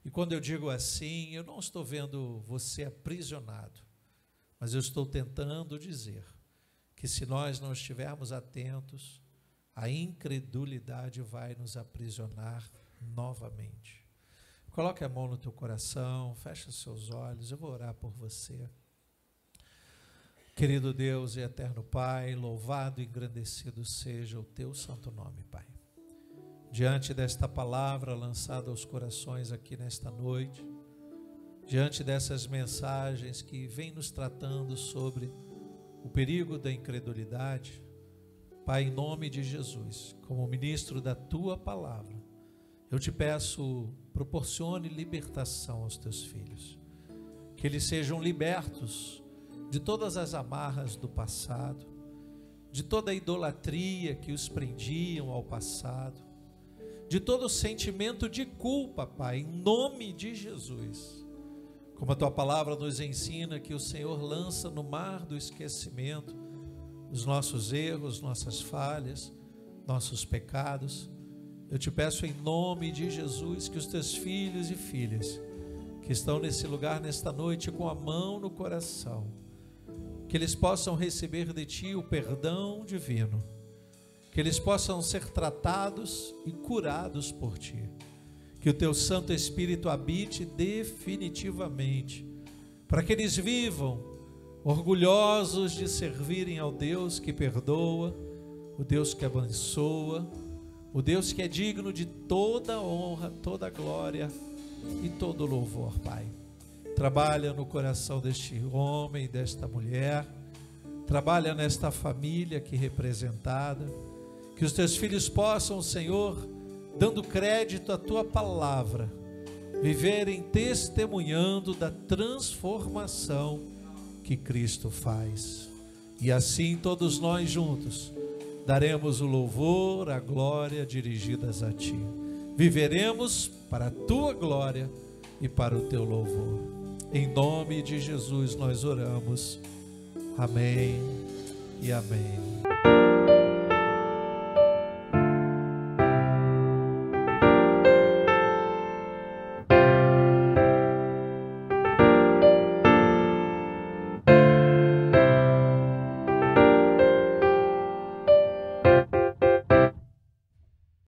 E quando eu digo assim, eu não estou vendo você aprisionado, mas eu estou tentando dizer que se nós não estivermos atentos, a incredulidade vai nos aprisionar novamente. Coloque a mão no teu coração, feche os seus olhos, eu vou orar por você. Querido Deus e eterno Pai, louvado e engrandecido seja o teu santo nome, Pai. Diante desta palavra lançada aos corações aqui nesta noite, diante dessas mensagens que vêm nos tratando sobre o perigo da incredulidade, Pai, em nome de Jesus, como ministro da tua palavra, eu te peço, proporcione libertação aos teus filhos, que eles sejam libertos de todas as amarras do passado, de toda a idolatria que os prendiam ao passado, de todo o sentimento de culpa, Pai, em nome de Jesus. Como a tua palavra nos ensina que o Senhor lança no mar do esquecimento os nossos erros, nossas falhas, nossos pecados, eu te peço em nome de Jesus que os teus filhos e filhas que estão nesse lugar nesta noite com a mão no coração, que eles possam receber de ti o perdão divino, que eles possam ser tratados e curados por ti, que o teu Santo Espírito habite definitivamente, para que eles vivam orgulhosos de servirem ao Deus que perdoa, o Deus que abençoa, o Deus que é digno de toda honra, toda glória e todo louvor, Pai. Trabalha no coração deste homem, desta mulher, trabalha nesta família aqui representada, que os teus filhos possam, Senhor, dando crédito à tua palavra, viverem testemunhando da transformação que Cristo faz. E assim todos nós juntos daremos o louvor, a glória dirigidas a ti. Viveremos para a tua glória e para o teu louvor. Em nome de Jesus nós oramos. Amém e amém.